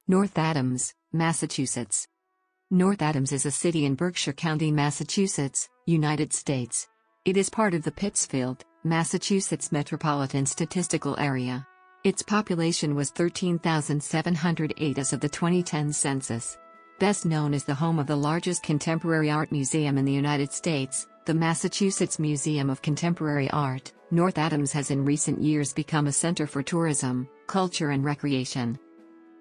North Adams, Massachusetts. North Adams is a city in Berkshire County, Massachusetts, United States. It is part of the Pittsfield, Massachusetts Metropolitan Statistical Area. Its population was 13,708 as of the 2010 census. Best known as the home of the largest contemporary art museum in the United States, the Massachusetts Museum of Contemporary Art, North Adams has in recent years become a center for tourism, culture and recreation.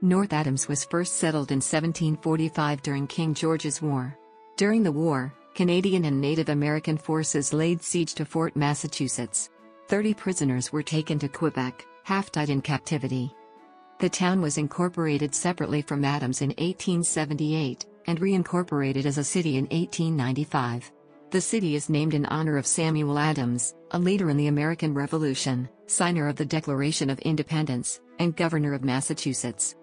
North Adams was first settled in 1745 during King George's War. During the war, Canadian and Native American forces laid siege to Fort Massachusetts. 30 prisoners were taken to Quebec, half died in captivity. The town was incorporated separately from Adams in 1878, and reincorporated as a city in 1895. The city is named in honor of Samuel Adams, a leader in the American Revolution, signer of the Declaration of Independence, and governor of Massachusetts.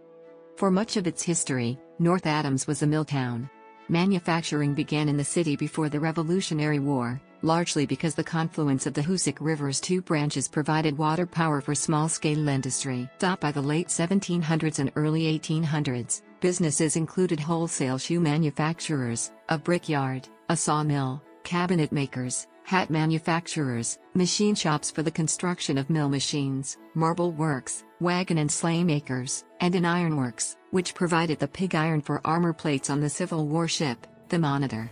For much of its history, North Adams was a mill town. Manufacturing began in the city before the Revolutionary War, largely because the confluence of the Hoosick River's two branches provided water power for small-scale industry. By the late 1700s and early 1800s, businesses included wholesale shoe manufacturers, a brickyard, a sawmill, cabinet makers, hat manufacturers, machine shops for the construction of mill machines, marble works, wagon and sleigh makers, and an ironworks, which provided the pig iron for armor plates on the Civil War ship, the Monitor.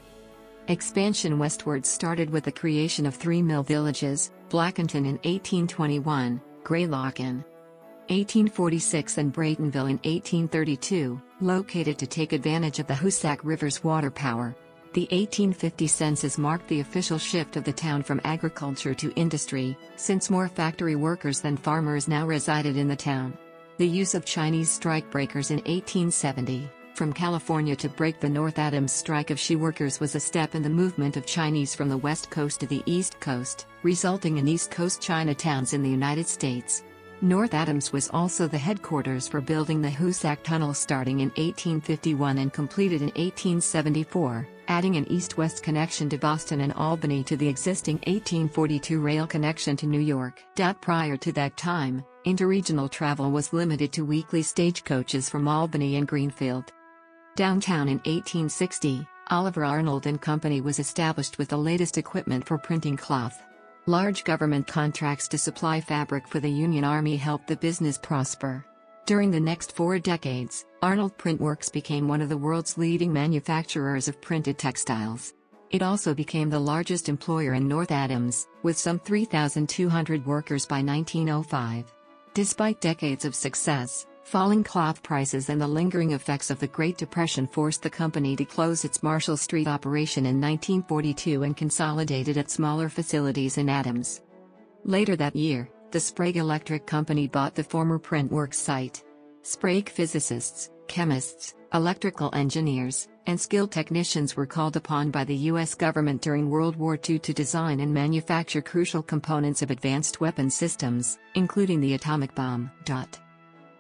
Expansion westward started with the creation of three mill villages, Blackenton in 1821, Greylock in 1846 and Braytonville in 1832, located to take advantage of the Hoosick River's water power. The 1850 census marked the official shift of the town from agriculture to industry, since more factory workers than farmers now resided in the town. The use of Chinese strikebreakers in 1870, from California to break the North Adams strike of shoe workers, was a step in the movement of Chinese from the West Coast to the East Coast, resulting in East Coast Chinatowns in the United States. North Adams was also the headquarters for building the Hoosick Tunnel starting in 1851 and completed in 1874, adding an east-west connection to Boston and Albany to the existing 1842 rail connection to New York. Prior to that time, interregional travel was limited to weekly stagecoaches from Albany and Greenfield. Downtown in 1860, Oliver Arnold and Company was established with the latest equipment for printing cloth. Large government contracts to supply fabric for the Union Army helped the business prosper. During the next 4 decades, Arnold Print Works became one of the world's leading manufacturers of printed textiles. It also became the largest employer in North Adams, with some 3,200 workers by 1905. Despite decades of success, falling cloth prices and the lingering effects of the Great Depression forced the company to close its Marshall Street operation in 1942 and consolidated at smaller facilities in Adams. Later that year, the Sprague Electric Company bought the former Print Works site. Sprague physicists, chemists, electrical engineers, and skilled technicians were called upon by the U.S. government during World War II to design and manufacture crucial components of advanced weapon systems, including the atomic bomb.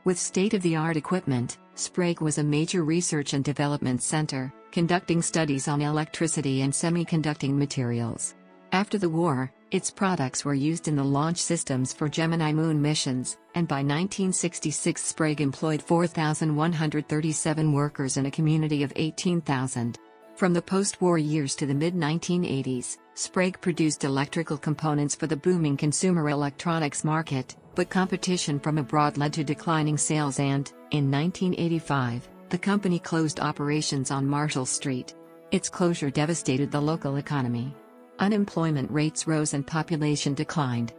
With state-of-the-art equipment, Sprague was a major research and development center, conducting studies on electricity and semiconducting materials. After the war, its products were used in the launch systems for Gemini moon missions, and by 1966 Sprague employed 4,137 workers in a community of 18,000. From the post-war years to the mid-1980s, Sprague produced electrical components for the booming consumer electronics market, but competition from abroad led to declining sales and, in 1985, the company closed operations on Marshall Street. Its closure devastated the local economy. Unemployment rates rose and population declined.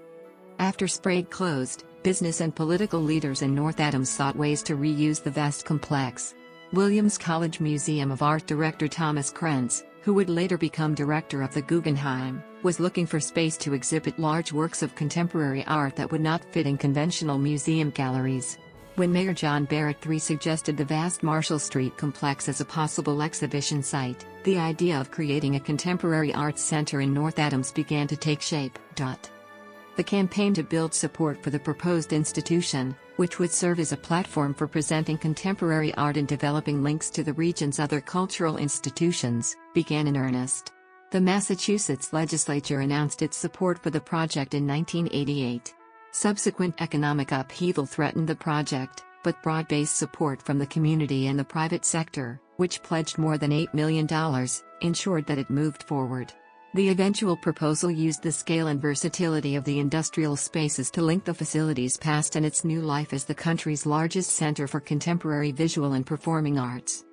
After Sprague closed, business and political leaders in North Adams sought ways to reuse the vast complex. Williams College Museum of Art director Thomas Krentz, who would later become director of the Guggenheim, was looking for space to exhibit large works of contemporary art that would not fit in conventional museum galleries. When Mayor John Barrett III suggested the vast Marshall Street complex as a possible exhibition site, the idea of creating a contemporary arts center in North Adams began to take shape. The campaign to build support for the proposed institution, which would serve as a platform for presenting contemporary art and developing links to the region's other cultural institutions, began in earnest. The Massachusetts legislature announced its support for the project in 1988. Subsequent economic upheaval threatened the project, but broad-based support from the community and the private sector, which pledged more than $8 million, ensured that it moved forward. The eventual proposal used the scale and versatility of the industrial spaces to link the facility's past and its new life as the country's largest center for contemporary visual and performing arts.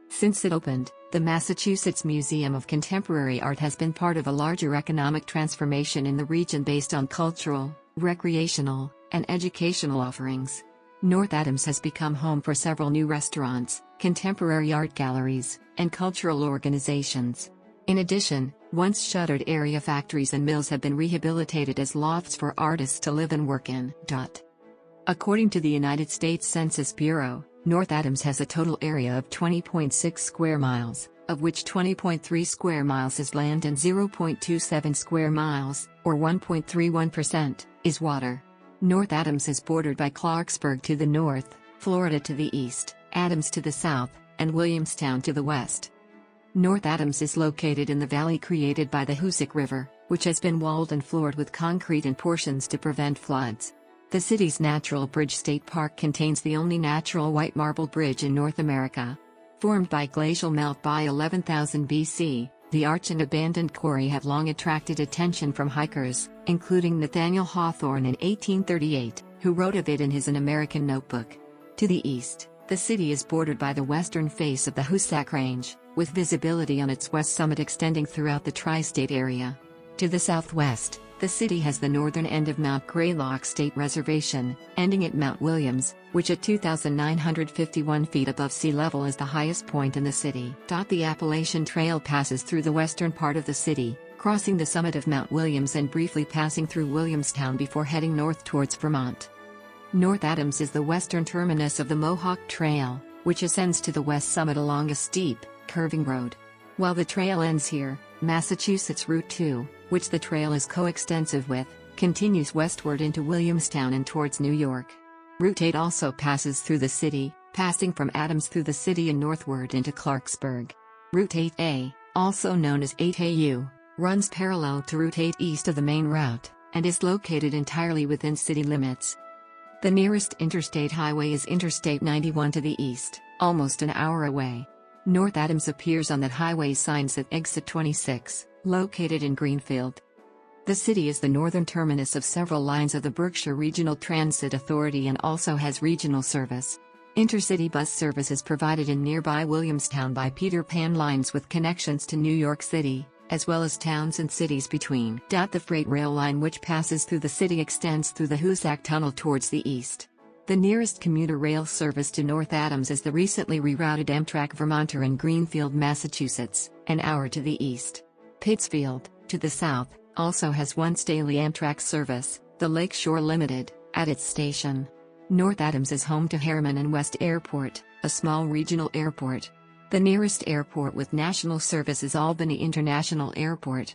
Since it opened, the Massachusetts Museum of Contemporary Art has been part of a larger economic transformation in the region based on cultural, recreational, and educational offerings. North Adams has become home for several new restaurants, contemporary art galleries, and cultural organizations. In addition, once shuttered area factories and mills have been rehabilitated as lofts for artists to live and work in. According to the United States Census Bureau, North Adams has a total area of 20.6 square miles, of which 20.3 square miles is land and 0.27 square miles, or 1.31%, is water. North Adams is bordered by Clarksburg to the north, Florida to the east, Adams to the south, and Williamstown to the west. North Adams is located in the valley created by the Hoosick River, which has been walled and floored with concrete in portions to prevent floods. The city's Natural Bridge State Park contains the only natural white marble bridge in North America. Formed by glacial melt by 11,000 BC, the arch and abandoned quarry have long attracted attention from hikers, including Nathaniel Hawthorne in 1838, who wrote of it in his An American Notebook. To the east, the city is bordered by the western face of the Hoosick Range, with visibility on its west summit extending throughout the tri-state area. To the southwest, the city has the northern end of Mount Greylock State Reservation, ending at Mount Williams, which at 2,951 feet above sea level is the highest point in the city. The Appalachian Trail passes through the western part of the city, crossing the summit of Mount Williams and briefly passing through Williamstown before heading north towards Vermont. North Adams is the western terminus of the Mohawk Trail, which ascends to the west summit along a steep, curving road. While the trail ends here, Massachusetts Route 2, which the trail is coextensive with, continues westward into Williamstown and towards New York. Route 8 also passes through the city, passing from Adams through the city and northward into Clarksburg. Route 8A, also known as 8AU, runs parallel to Route 8 east of the main route, and is located entirely within city limits. The nearest interstate highway is Interstate 91 to the east, almost an hour away. North Adams appears on that highway's signs at Exit 26, located in Greenfield. The city is the northern terminus of several lines of the Berkshire Regional Transit Authority and also has regional service. Intercity bus service is provided in nearby Williamstown by Peter Pan lines with connections to New York City, as well as towns and cities between. The freight rail line which passes through the city extends through the Hoosick Tunnel towards the east. The nearest commuter rail service to North Adams is the recently rerouted Amtrak Vermonter in Greenfield, Massachusetts, an hour to the east. Pittsfield, to the south, also has once daily Amtrak service, the Lakeshore Limited, at its station. North Adams is home to Harriman and West Airport, a small regional airport. The nearest airport with national service is Albany International Airport.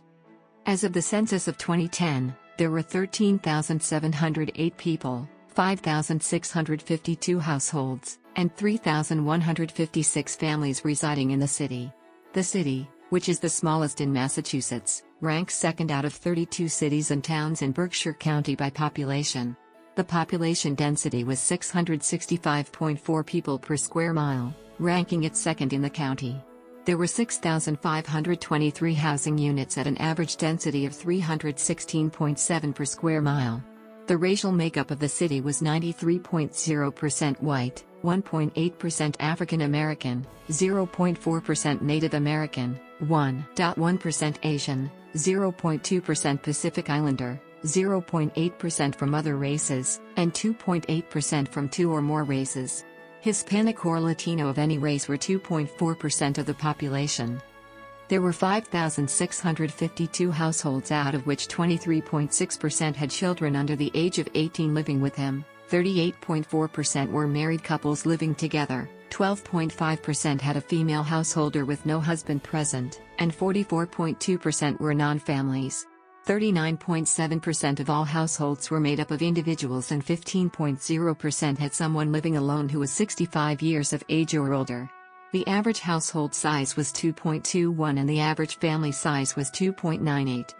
As of the census of 2010, there were 13,708 people, 5,652 households, and 3,156 families residing in the city. The city, which is the smallest in Massachusetts, ranks second out of 32 cities and towns in Berkshire County by population. The population density was 665.4 people per square mile, ranking it second in the county. There were 6,523 housing units at an average density of 316.7 per square mile. The racial makeup of the city was 93.0% white, 1.8% African American, 0.4% Native American, 1.1% Asian, 0.2% Pacific Islander, 0.8% from other races, and 2.8% from two or more races. Hispanic or Latino of any race were 2.4% of the population. There were 5,652 households, out of which 23.6% had children under the age of 18 living with them, 38.4% were married couples living together, 12.5% had a female householder with no husband present, and 44.2% were non-families. 39.7% of all households were made up of individuals and 15.0% had someone living alone who was 65 years of age or older. The average household size was 2.21 and the average family size was 2.98.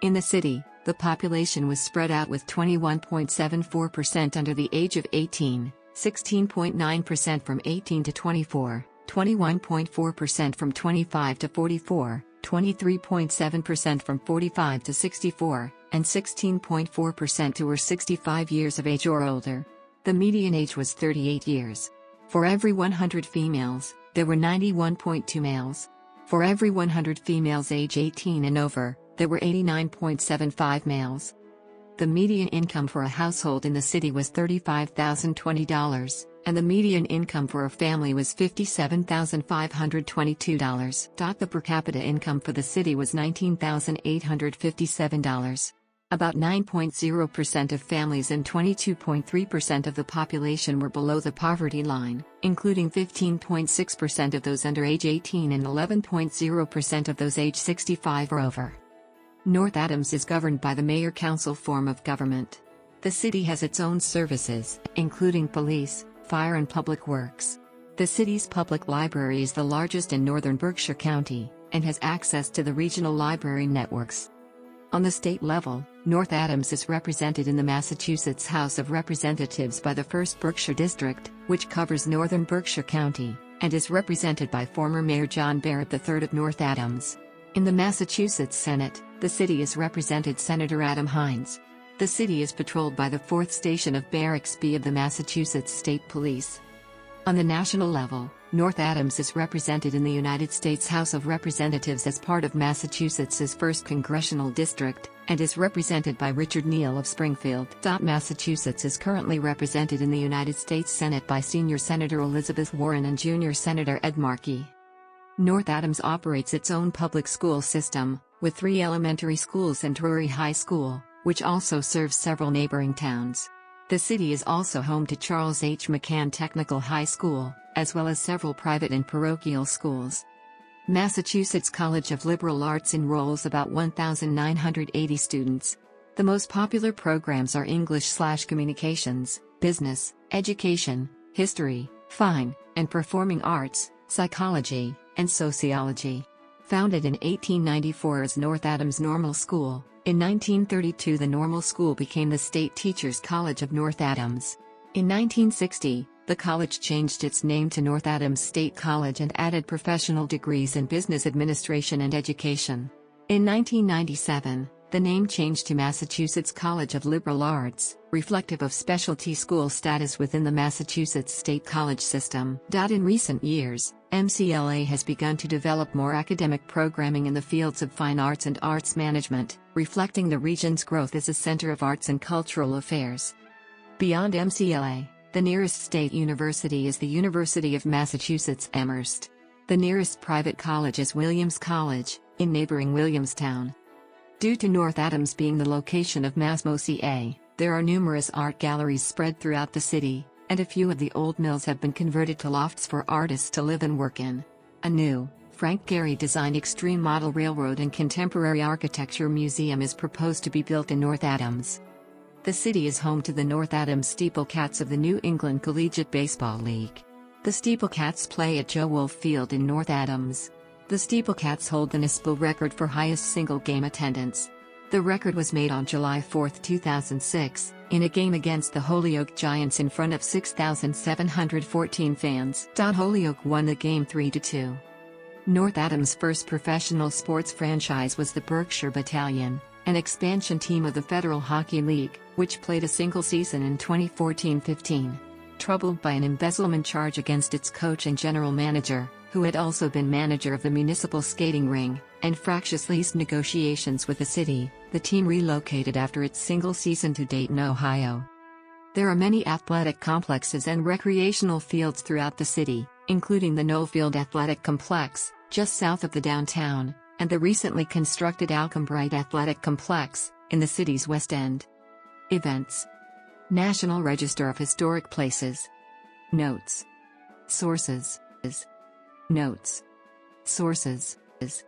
In the city, the population was spread out with 21.74% under the age of 18, 16.9% from 18 to 24, 21.4% from 25 to 44, 23.7% from 45 to 64, and 16.4% who were 65 years of age or older. The median age was 38 years. For every 100 females, there were 91.2 males. For every 100 females age 18 and over, there were 89.75 males. The median income for a household in the city was $35,020, and the median income for a family was $57,522. The per capita income for the city was $19,857. About 9.0% of families and 22.3% of the population were below the poverty line, including 15.6% of those under age 18 and 11.0% of those age 65 or over. North Adams is governed by the mayor-council form of government. The city has its own services, including police, fire and public works. The city's public library is the largest in northern Berkshire County, and has access to the regional library networks. On the state level, North Adams is represented in the Massachusetts House of Representatives by the 1st Berkshire District, which covers northern Berkshire County, and is represented by former Mayor John Barrett III of North Adams. In the Massachusetts Senate, the city is represented Senator Adam Hines. The city is patrolled by the 4th Station of Barracks B of the Massachusetts State Police. On the national level, North Adams is represented in the United States House of Representatives as part of Massachusetts's 1st Congressional District, and is represented by Richard Neal of Springfield. Massachusetts is currently represented in the United States Senate by Senior Senator Elizabeth Warren and Junior Senator Ed Markey. North Adams operates its own public school system, with 3 elementary schools and Drury High School, which also serves several neighboring towns. The city is also home to Charles H. McCann Technical High School, as well as several private and parochial schools. Massachusetts College of Liberal Arts enrolls about 1,980 students. The most popular programs are English/Communications, Business, Education, History, Fine and Performing Arts, Psychology, and Sociology. Founded in 1894 as North Adams Normal School, in 1932 the Normal School became the State Teachers College of North Adams. In 1960, the college changed its name to North Adams State College and added professional degrees in business administration and education. In 1997, the name changed to Massachusetts College of Liberal Arts, reflective of specialty school status within the Massachusetts State College system. In recent years, MCLA has begun to develop more academic programming in the fields of fine arts and arts management, reflecting the region's growth as a center of arts and cultural affairs. Beyond MCLA, the nearest state university is the University of Massachusetts Amherst. The nearest private college is Williams College, in neighboring Williamstown. Due to North Adams being the location of MASMO-CA, there are numerous art galleries spread throughout the city, and a few of the old mills have been converted to lofts for artists to live and work in. A new, Frank Gehry-designed extreme model railroad and contemporary architecture museum is proposed to be built in North Adams. The city is home to the North Adams Steeplecats of the New England Collegiate Baseball League. The Steeplecats play at Joe Wolf Field in North Adams. The Steeplecats hold the NISPO record for highest single-game attendance. The record was made on July 4, 2006, in a game against the Holyoke Giants in front of 6,714 fans. Holyoke won the game 3-2. North Adams' first professional sports franchise was the Berkshire Battalion, an expansion team of the Federal Hockey League, which played a single season in 2014-15. Troubled by an embezzlement charge against its coach and general manager, who had also been manager of the municipal skating ring, and fractious lease negotiations with the city, the team relocated after its single season to Dayton, Ohio. There are many athletic complexes and recreational fields throughout the city, including the Knollfield Athletic Complex, just south of the downtown, and the recently constructed Alcombright Athletic Complex, in the city's West End. Events. National Register of Historic Places. Notes. Sources. Notes. Sources. Notes.